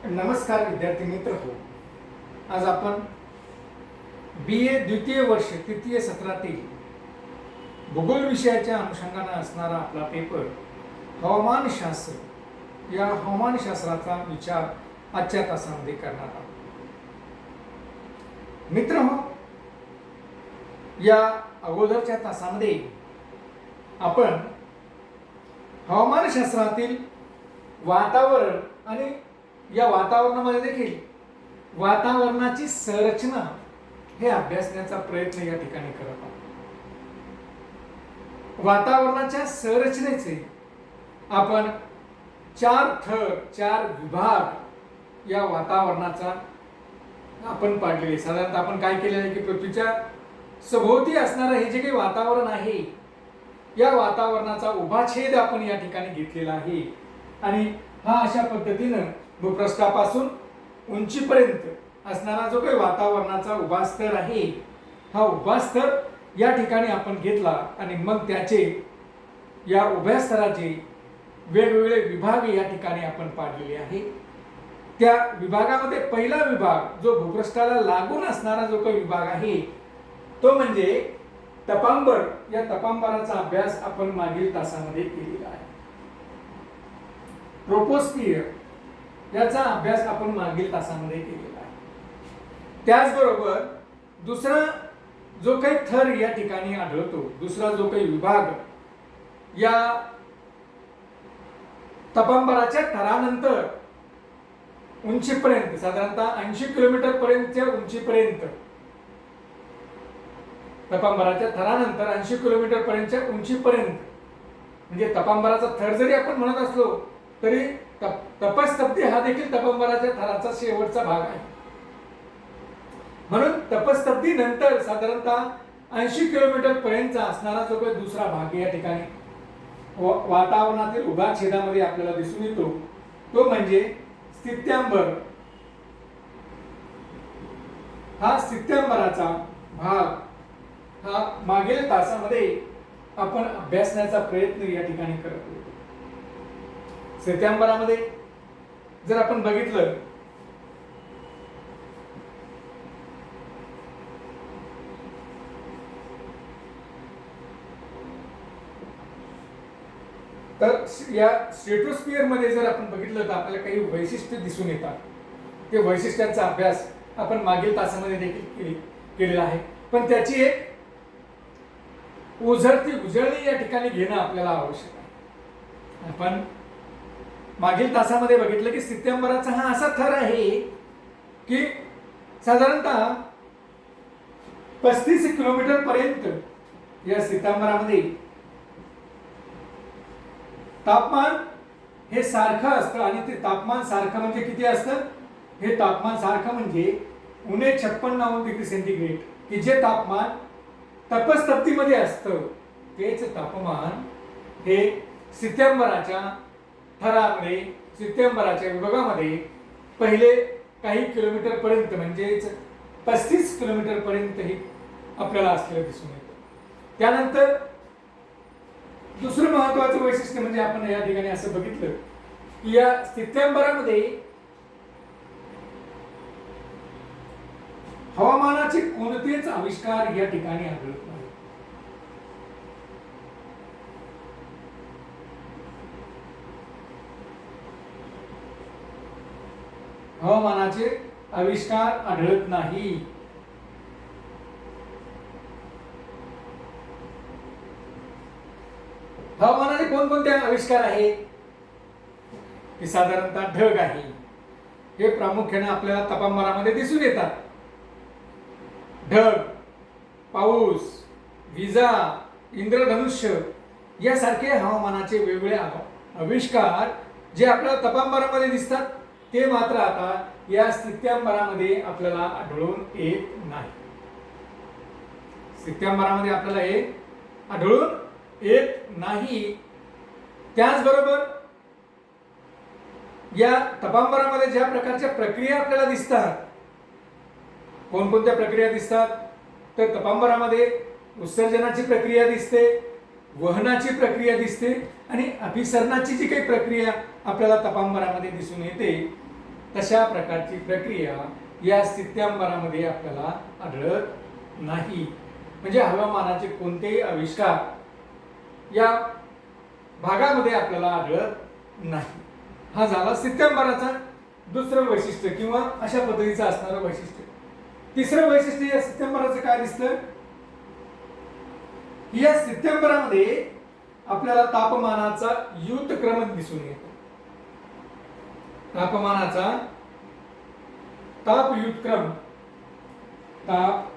नमस्कार विद्यार्थी मित्र हो. आज आपण BA द्वितीय वर्ष तृतीय सत्रातील भूगोल विषयाच्या अनुषंगाने असणारा आपला पेपर हवामानशास्त्र या हवामानशास्त्राचा विचार आजच्या तासामध्ये करणार आहोत. मित्र हो, या अगोदरच्या तासामध्ये आपण हवामानशास्त्रातील वातावरण आणि या वातावरणामध्ये देखील वातावरणाची संरचना हे अभ्यासण्याचा प्रयत्न या ठिकाणी करत आहोत. वातावरणाच्या संरचनेचे आपण 4 थर 4 विभाग या वातावरणाचा आपण पाडलेले. साधारणतः आपण काय केलेलं आहे की पृथ्वीच्या सभोवती असणारं हे जे काही वातावरण आहे या वातावरणाचा उभा छेद आपण या ठिकाणी घेतलेला आहे आणि हा अशा पद्धतीनं भूपृष्ठापासून उंचीपर्यंत असणारा जो काही वातावरणाचा उभा स्तर आहे हा उभा स्तर या ठिकाणी आपण घेतला आणि मग त्याचे या उभ्या स्तराचे वेगवेगळे विभाग या ठिकाणी आपण पाडलेले आहे. त्या विभागामध्ये पहिला विभाग जो भूपृष्ठाला लागून असणारा जो काही विभाग आहे तो म्हणजे तपांबर. या तपांबराचा अभ्यास आपण मागील तासामध्ये केलेला आहे. ट्रोपोस्फियर याचा अभ्यास आपण मागील तासामध्ये केलेला आहे. त्याचबरोबर दुसरा जो काही थर या ठिकाणी आढळतो, दुसरा जो काही विभाग या तपांबराच्या थरानंतर उंचीपर्यंत साधारणतः 80 किलोमीटर पर्यंतच्या उंचीपर्यंत तपांबराच्या थरानंतर 80 किलोमीटर पर्यंतच्या उंचीपर्यंत म्हणजे तपांबराचा थर जरी आपण म्हणत असलो तरी तपस्तब्दी हा देखील तपांबराच्या थराचा शेवटचा भाग आहे. म्हणून तपस्तब्दी नंतर साधारणतः 80 किलोमीटर पर्यंतचा असणारा जो काही दुसरा भाग या ठिकाणी वातावरणातील उभ्या छेदामध्ये आपल्याला दिसून येतो तो म्हणजे स्थित्यांबर. हा स्थित्यांबराचा भाग हा मागील तासामध्ये आपण अभ्यासण्याचा प्रयत्न या ठिकाणी करत होतो. स्थित्यांबरामध्ये जर आपण बघितलं तर या स्ट्रेटोस्फियर मध्ये जर आपण बघितलं तर आपल्याला काही वैशिष्ट्य दिसून येतात. ते वैशिष्ट्यांचा अभ्यास आपण मागील तासामध्ये देखील केलेला आहे, पण त्याची एक उजळणी या ठिकाणी घेणं आपल्याला आवश्यक आहे. आपण मागील तासामध्ये बघितलं की स्थित्यांबराचा हा असा थर आहे की साधारणतः 35 किलोमीटर पर्यंत या स्थित्यांबरामध्ये तापमान हे सारखं असतं आणि ते तापमान सारखं म्हणजे किती असतं? हे तापमान सारखं म्हणजे -56°C की जे तापमान तपस्तब्दीमध्ये असतं तेच तापमान हे स्थित्यांबराच्या थरामध्ये स्थित्यांबराच्या विभागामध्ये पहिले काही किलोमीटर पर्यंत म्हणजेच 35 किलोमीटर पर्यंत हे आपल्याला असलेलं दिसून येतं. त्यानंतर दुसरं महत्वाचं वैशिष्ट्य म्हणजे आपण या ठिकाणी असं बघितलं की या स्थित्यांबरामध्ये हवामानाचे कोणतेच आविष्कार या ठिकाणी आढळत नाही. हवामानाचे आविष्कार आढळत नाही. हवामानाचे कोणकोणते आविष्कार आहेत? हे साधारणतः ढग आहे. हे प्रामुख्याने आपल्याला तपांबरामध्ये दिसून येतात. ढग, पाऊस, विजा, इंद्रधनुष्य यासारखे हवामानाचे वेगवेगळे आविष्कार जे आपल्याला तपांबरामध्ये दिसतात ते मात्र आता या स्थित्यांबरामध्ये आपल्याला आढळून येत नाही. स्थित्यांबरामध्ये आपल्याला हे आढळून येत नाही. त्याचबरोबर या तपांबरामध्ये ज्या प्रकारच्या प्रक्रिया आपल्याला दिसतात, कोणकोणत्या प्रक्रिया दिसतात तर तपांबरामध्ये उत्सर्जनाची प्रक्रिया दिसते, वहनाची प्रक्रिया दिसते आणि अभिसरणाची जी काही प्रक्रिया आपल्याला तपांबरामध्ये दिसून येते तशा प्रकारची प्रक्रिया या स्थित्यंतरामध्ये आपल्याला आढळत नाही. म्हणजे हवामानाचे कोणतेही आविष्कार या भागामध्ये आपल्याला आढळत नाही. हा झाला स्थित्यंतराचा दुसरं वैशिष्ट्य किंवा अशा पद्धतीचं असणारं वैशिष्ट्य. तिसरं वैशिष्ट्य या स्थित्यंतराचं काय दिसतं? या स्थित्यंतरामध्ये आपल्याला तापमानाचा युद्धक्रम दिसून येतो. तापमानाचा ताप युद्धक्रम, ताप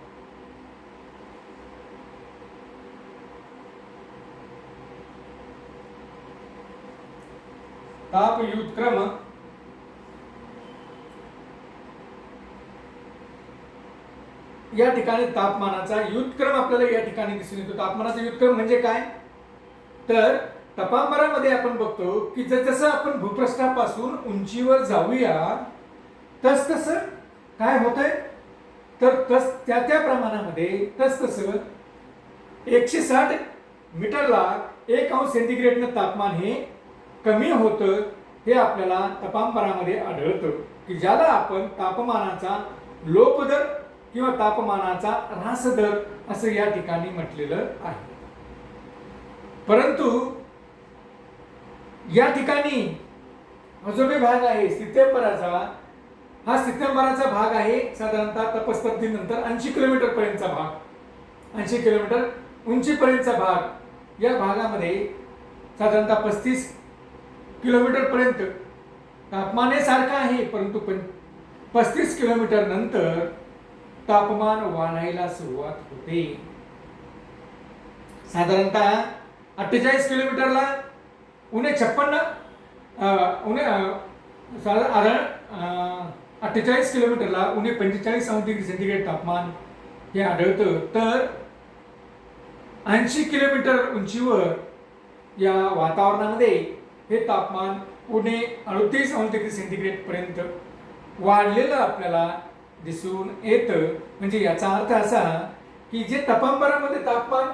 युद्धक्रम या ठिकाणी तापमानाचा युद्धक्रम आपल्याला या ठिकाणी दिसून येतो. तापमानाचा युद्धक्रम म्हणजे काय? तर तापमानामध्ये आपण बघतो की जसं आपण भूपृष्ठापासून उंचीवर जाऊया तस तसं काय होतंय, तर त्या प्रमाणामध्ये तस 160 मीटरला 1 अंश सेंटीग्रेडनं तापमान हे कमी होतं. हे आपल्याला तापमानामध्ये आढळतं की ज्याला आपण तापमानाचा लोप दर किंवा तापमानाचा ऱ्हास दर असं या ठिकाणी म्हटलेलं आहे. परंतु या ठिकाणी हा जो काही भाग आहे स्थित्यंतराचा, हा स्थित्यंतराचा भाग आहे साधारणतः तपस्तब्धीनंतर 80 किलोमीटर पर्यंतचा भाग, 80 किलोमीटर उंचीपर्यंतचा भाग. या भागामध्ये साधारणतः 35 किलोमीटर पर्यंत तापमान हे सारखं आहे, परंतु 35 किलोमीटर नंतर तापमान वाढायला सुरुवात होते. साधारणतः 48 किलोमीटरला उणे 56 48 किलोमीटरला उणे 45 अंश डिग्री सेंटीग्रेड तापमान हे आढळतं. तर 80 किलोमीटर उंचीवर या वातावरणामध्ये हे तापमान उणे 38 अंश डिग्री सेंटीग्रेड पर्यंत वाढलेलं आपल्याला दिसून येतं. म्हणजे याचा अर्थ असा की जे तापमानामध्ये तापमान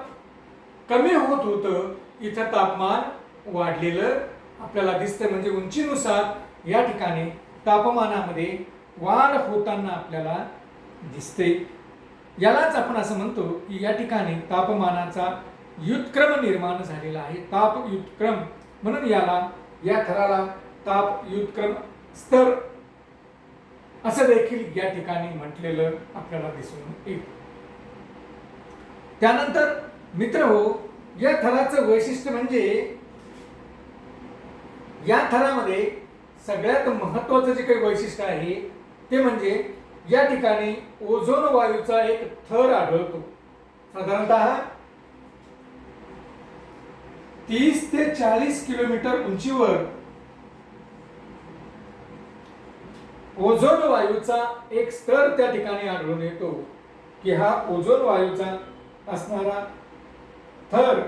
कमी होत होतं, इथं तापमान वाढलेलं आपल्याला दिसतं. म्हणजे उंचीनुसार या ठिकाणी तापमानामध्ये वाढ होताना आपल्याला दिसते. यालाच आपण असं म्हणतो की या ठिकाणी तापमानाचा युद्धक्रम निर्माण झालेला आहे. ताप युद्धक्रम म्हणून या थराला ताप युद्धक्रम स्तर असं देखील या ठिकाणी म्हटलेलं आपल्याला दिसून येईल. त्यानंतर मित्रहो, या थराचं वैशिष्ट्य म्हणजे या थरामध्ये सगळ्यात महत्वाचं जे काही वैशिष्ट्य आहे ते म्हणजे या ठिकाणी ओझोन वायूचा एक थर आढळतो. साधारणतः 30 ते 40 किलोमीटर उंचीवर ओझोन वायूचा एक स्तर त्या ठिकाणी आढळून येतो की हा ओझोन वायूचा असणारा थर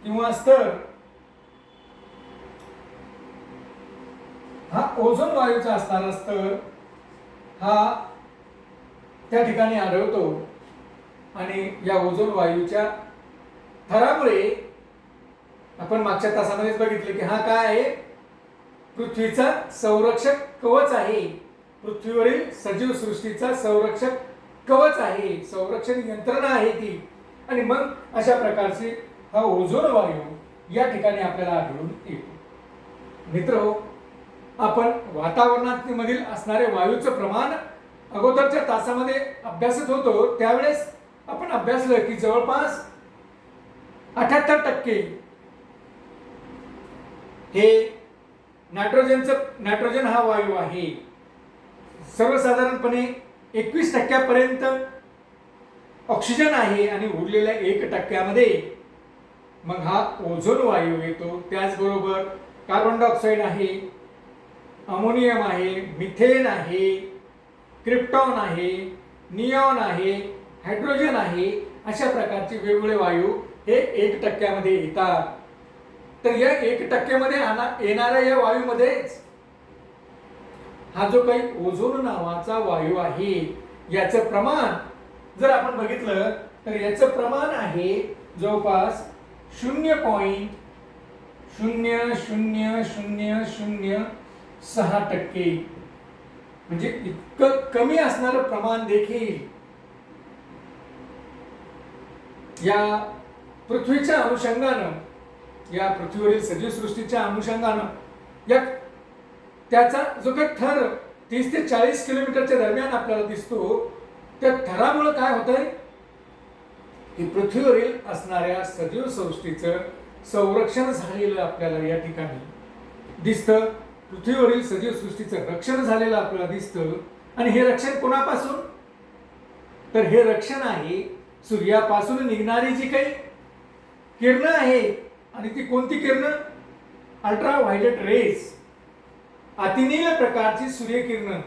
किंवा स्तर, हा ओझोन वायूचा असणारा स्तर हा त्या ठिकाणी आढळतो. आणि या ओझोन वायूच्या थरामुळे आपण मागच्या तासामध्येच बघितले की हा काय आहे, पृथ्वीचा संरक्षक कवच आहे. पृथ्वीवरील सजीव सृष्टीचा संरक्षक कवच आहे, संरक्षण यंत्रणा आहे ती. आणि मग अशा प्रकारचे हा ओझोन वायू या ठिकाणी आपल्याला आढळून येतो. मित्रहो, आपण वातावरणामधील असणारे वायूचं प्रमाण अगोदरच्या तासामध्ये अभ्यासत होतो. त्यावेळेस आपण अभ्यासलं की जवळपास 78% हे नायट्रोजन हा वायू आहे. सर्वसाधारणपणे 21% ऑक्सिजन आहे आणि उरलेल्या 1% मग हा ओझोन वायू येतो. त्याचबरोबर कार्बन डायऑक्साईड आहे, अमोनियम आहे, मिथेन आहे, क्रिप्टॉन आहे, निऑन आहे, हायड्रोजन आहे. अशा प्रकारचे वेगवेगळे वायू हे 1% येतात. तर या 1% येणाऱ्या या वायूमध्येच हा जो काही ओझोन नावाचा वायू आहे याचं प्रमाण जर आपण बघितलं तर याचं प्रमाण आहे जवळपास 0.00006%. म्हणजे इतकं कमी असणारं प्रमाण देखील या पृथ्वीच्या अनुषंगानं, या पृथ्वीवरील सजीव सृष्टीच्या अनुषंगानं या त्याचा जो काही थर 30 ते 40 किलोमीटरच्या दरम्यान आपल्याला दिसतो, त्या थरामुळे काय होतंय की पृथ्वीवरील असणाऱ्या सजीव सृष्टीचं संरक्षण झालेलं आपल्याला या ठिकाणी दिसतं. पृथ्वीवरील सजीव सृष्टीचं रक्षण झालेलं आपल्याला दिसतं. आणि हे रक्षण कोणापासून? तर हे रक्षण आहे सूर्यापासून निघणारी जी काही किरणं आहेत. आणि ती कोणती किरणं? अल्ट्रा व्हायलेट रेज, अतिनील प्रकारची सूर्यकिरणं.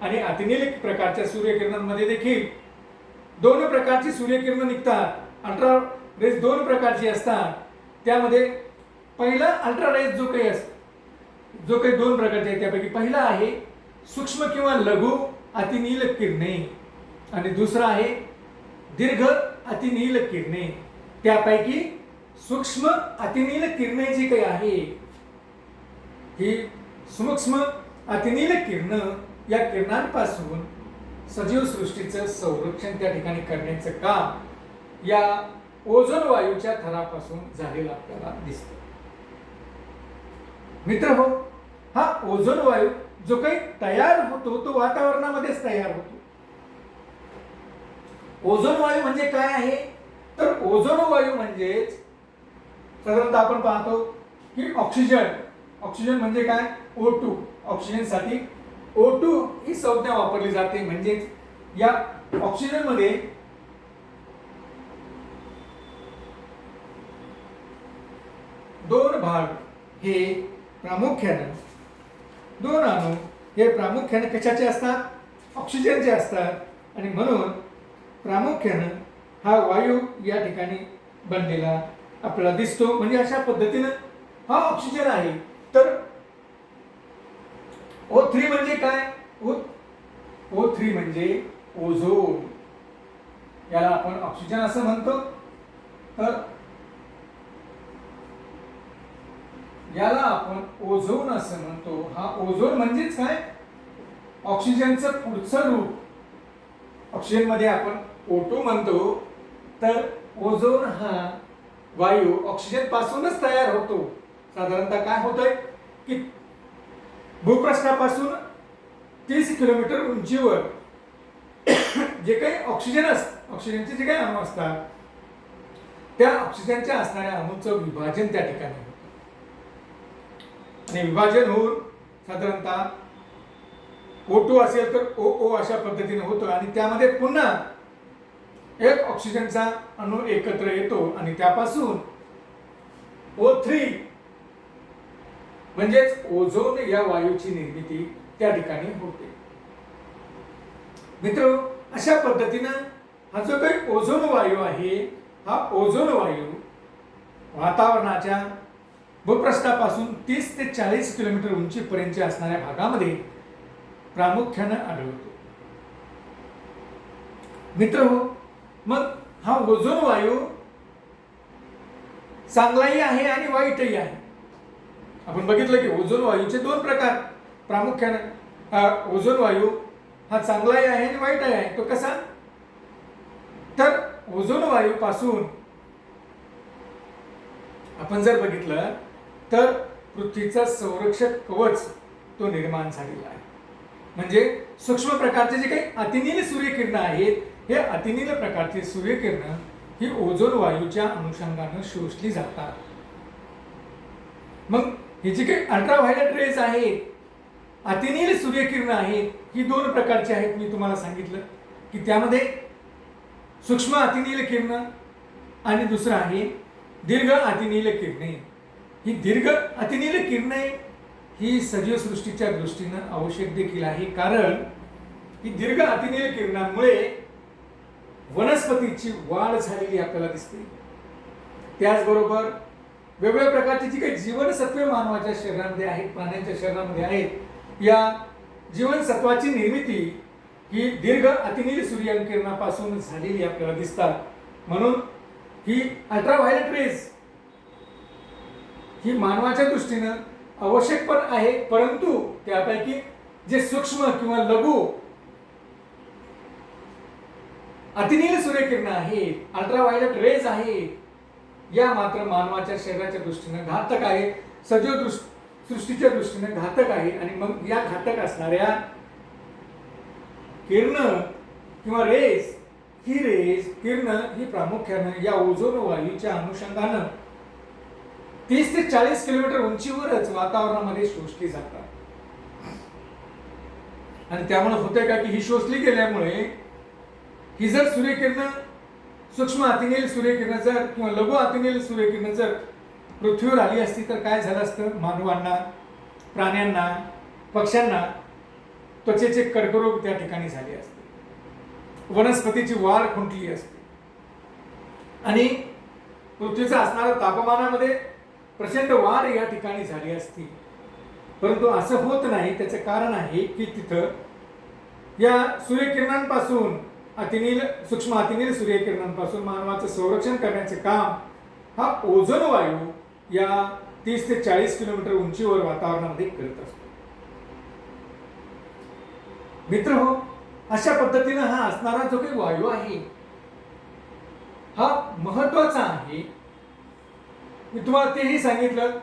आणि अतिनील प्रकारच्या सूर्यकिरणांमध्ये देखील दोन प्रकारची सूर्यकिरणं निघतात. अल्ट्रा रेज दोन प्रकारची असतात. त्यामध्ये पहिला अल्ट्रा रेज जो काही दोन प्रकारचे आहे त्यापैकी पहिला आहे सूक्ष्म किंवा लघु अतिनील किरणे आणि दुसरा आहे दीर्घ अतिनील किरणे. त्यापैकी सूक्ष्म अतिनील किरणे जी काही आहे ही सूक्ष्म अतिनील किरणं, या किरणांपासून सजीव सृष्टीचं संरक्षण त्या ठिकाणी करण्याचं काम या ओझोन वायूच्या थरापासून झालेलं आपल्याला दिसतं. मित्रहो, हा ओझोन वायू जो काही तयार होतो तो वातावरणामध्येच तयार होतो. ओझोन वायू म्हणजे काय आहे? तर ओझोन वायू म्हणजेच साधारणतः आपण पाहतो की ऑक्सिजन म्हणजे काय? O2. ऑक्सिजन साठी O2 ही संज्ञा वापरली जाते. म्हणजेच या ऑक्सिजन मध्ये दोन भाग हे प्रामुख्याने, दोन अणू हे प्रामुख्याने कशाचे असतात? ऑक्सिजनचे असतात. आणि म्हणून प्रामुख्याने हा वायू या ठिकाणी बनलेला आपल्याला दिसतो. म्हणजे अशा पद्धतीने हा ऑक्सिजन आहे. तर O3 म्हणजे काय? O3 म्हणजे ओझोन. याला आपण ऑक्सिजन असं म्हणतो. तर याला आपण ओझोन असं म्हणतो. हा ओझोन म्हणजेच काय? ऑक्सिजनचं पुढचं रूप. ऑक्सिजन मध्ये आपण O2 म्हणतो. तर ओझोन हा वायू ऑक्सिजन पासूनच तयार होतो. साधारणतः काय होतंय की भूपृष्ठापासून 30 किलोमीटर उंचीवर जे काही ऑक्सिजनचे जे काही अणू असतात त्या ऑक्सिजनच्या असणाऱ्या अणूंचं विभाजन त्या ठिकाणी होतं. आणि विभाजन होऊन साधारणतः O2 असेल तर OO अशा पद्धतीने होतं. आणि त्यामध्ये पुन्हा एक ऑक्सिजनचा अणू एकत्र येतो आणि त्यापासून O3 म्हणजेच ओझोन या वायूची निर्मिती त्या ठिकाणी होते. मित्र, अशा पद्धतीनं हा जो काही ओझोन वायू आहे, हा ओझोन वायू वातावरणाच्या भूपृष्ठापासून 30 ते 40 किलोमीटर उंचीपर्यंत असणाऱ्या भागामध्ये प्रामुख्याने आढळतो. मित्रहो, मग हा ओझोन वायू चांगलाही आहे आणि वाईटही आहे. आपण बघितलं की ओझोन वायूचे दोन प्रकार प्रामुख्याने. ओझोन वायू हा चांगलाही आहे आणि वाईटही आहे. तो कसा? तर ओझोन वायू पासून आपण जर बघितलं तर पृथ्वीचा संरक्षक कवच तो निर्माण झालेला आहे. म्हणजे सूक्ष्म प्रकारचे जे काही अतिनील सूर्यकिरणं आहेत, हे अतिनील प्रकारचे सूर्यकिरणं ही ओझोन वायूच्या अनुषंगाने शोषली जातात. मग ही जी काही अल्ट्राव्हायलेट रेज आहेत, अतिनील सूर्यकिरणं आहेत, ही दोन प्रकारची आहेत. मी तुम्हाला सांगितलं की त्यामध्ये सूक्ष्म अतिनील किरणं आणि दुसरं आहे दीर्घ अतिनील किरणे. ही दीर्घ अतिनील किरणे ही सजीव सृष्टीच्या दृष्टीनं आवश्यक देखील आहे. कारण ही दीर्घ अतिनील किरणांमुळे वनस्पतीची वाढ झालेली आपल्याला दिसते. त्याचबरोबर वेगवेगळ्या प्रकारची जी काही जीवनसत्वे मानवाच्या शरीरामध्ये आहेत, प्राण्यांच्या शरीरामध्ये आहेत, या जीवनसत्वाची निर्मिती ही दीर्घ अतिनील सूर्यकिरणापासून झालेली आपल्याला दिसतात. म्हणून ही अल्ट्राव्हायलेट रेज ही मानवाच्या दृष्टीनं आवश्यक पण आहे, परंतु त्यापैकी जे सूक्ष्म किंवा लघु अतिनील सूर्यकिरण आहेत, अल्ट्राव्हायोलेट रेज आहेत, या मात्र मानवाच्या शरीराच्या दृष्टीने घातक आहे, सजीव सृष्टीच्या दृष्टीने घातक आहे. आणि मग या घातक असणाऱ्या किरण किंवा रेज किरण ही प्रामुख्याने या ओझोन वायूच्या अनुषंगाने 30 ते 40 किलोमीटर उंचीवरच वातावरणामध्ये शोषली जातात. आणि त्यामुळे होतंय का की ही शोषली गेल्यामुळे ही जर सूर्यकिरण सूक्ष्म अतिनील सूर्यकिरण जर किंवा लघु अतिनील सूर्यकिरण जर पृथ्वीवर आली असती तर काय झालं असतं? मानवांना, प्राण्यांना, पक्ष्यांना त्वचेचे कर्करोग त्या ठिकाणी झाले असते, वनस्पतीची वाढ खुंटली असते आणि पृथ्वीचा असणाऱ्या तापमानामध्ये प्रचंड वाढ या ठिकाणी झाली असती. परंतु असं होत नाही. त्याचं कारण आहे की तिथं या सूर्यकिरणांपासून सूक्ष्म अतिनील सूर्यकिरणांपासून मानवाचं संरक्षण करण्याचे काम हा ओझोन वायू या 30 ते 40 किलोमीटर उंचीवर वातावरणामध्ये करत असतो. मित्र हो, अशा पद्धतीने हा असणारा जो काही वायू आहे हा महत्वाचा आहे. मी तुम्हाला तेही सांगितलं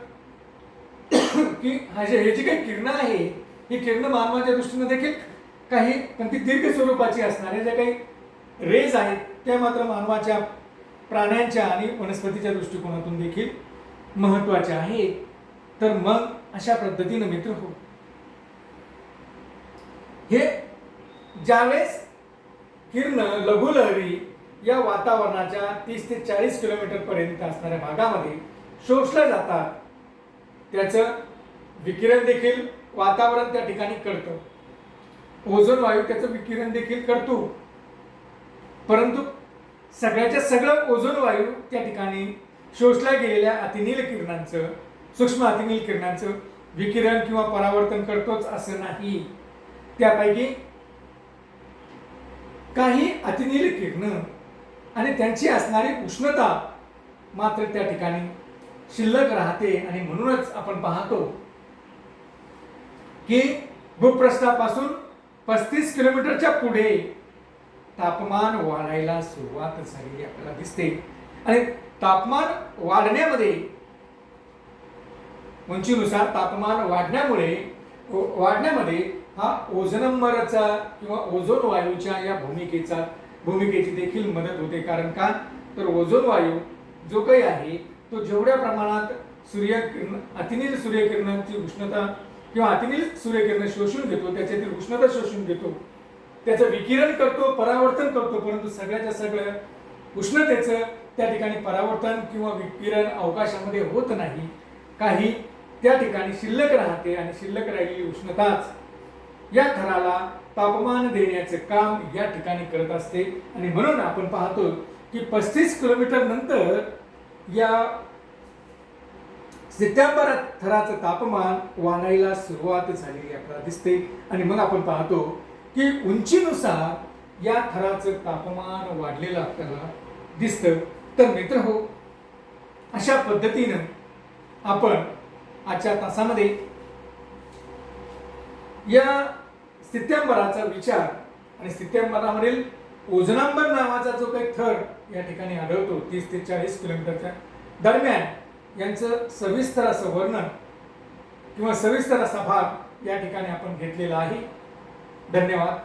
की हे जी काही किरणं आहे ही किरणं मानवाच्या दृष्टीने देखील काही पण ती दीर्घ स्वरूपाची असणारे जे काही रेज आहेत त्या मात्र मानवाच्या, प्राण्यांच्या आणि वनस्पतीच्या दृष्टिकोनातून देखील महत्वाच्या आहेत. तर मग अशा पद्धतीने मित्र हो, हे ज्यावेळेस किरण लघुलहरी या वातावरणाच्या 30 ते 40 किलोमीटर पर्यंत असणाऱ्या भागामध्ये शोषल्या जातात, त्याचं विकिरण देखील वातावरण त्या ठिकाणी करतं, ओझोन वायू त्याचं विकिरण देखील करतो. परंतु सगळ्याच्या सगळं ओझोन वायू त्या ठिकाणी शोषल्या गेलेल्या अतिनील किरणांचं, सूक्ष्म अतिनील किरणांचं विकिरण किंवा परावर्तन करतोच असं नाही. त्यापैकी काही अतिनील किरण आणि त्यांची असणारी उष्णता मात्र त्या ठिकाणी शिल्लक राहते. आणि म्हणूनच आपण पाहतो की भूपृष्ठापासून 35 किलोमीटरच्या पुढे तापमान वाढायला सुरुवात झालेली आपल्याला दिसते. आणि तापमान वाढण्यामध्ये, उंचीनुसार तापमान वाढण्यामध्ये हा ओझोनंबरचा किंवा ओझोन वायूच्या या भूमिकेची देखील मदत होते. कारण का तर ओझोन वायू जो काही आहे तो जेवढ्या प्रमाणात अतिनील सूर्यकिरणांची उष्णता किंवा अतिनील सूर्यकिरण शोषून घेतो, त्याच्यातील उष्णता शोषून घेतो, त्याचं विकिरण करतो, परावर्तन करतो, परंतु सगळ्याच्या सगळं उष्णतेचं त्या ठिकाणी परावर्तन किंवा विकिरण अवकाशामध्ये होत नाही. काही त्या ठिकाणी शिल्लक राहते आणि शिल्लक राहिलेली उष्णताच या थराला तापमान देण्याचं काम या ठिकाणी करत असते. आणि म्हणून आपण पाहतो की 35 किलोमीटर नंतर या सितंबर थराचं तापमान वाढायला सुरुवात झालेली आपल्याला दिसते. आणि मग आपण पाहतो की उंचीनुसार या थराचं तापमान वाढलेलं आपल्याला दिसतं. तर मित्र हो, अशा पद्धतीनं आपण आजच्या तासामध्ये या स्थित्यंबराचा विचार आणि स्थित्यंबरामधील ओझोनांबर नावाचा जो काही थर या ठिकाणी आढळतो 30 ते 40 किलोमीटरच्या दरम्यान, यांचं सविस्तर असं वर्णन किंवा सविस्तर असा भाग या ठिकाणी आपण घेतलेला आहे. धन्यवाद.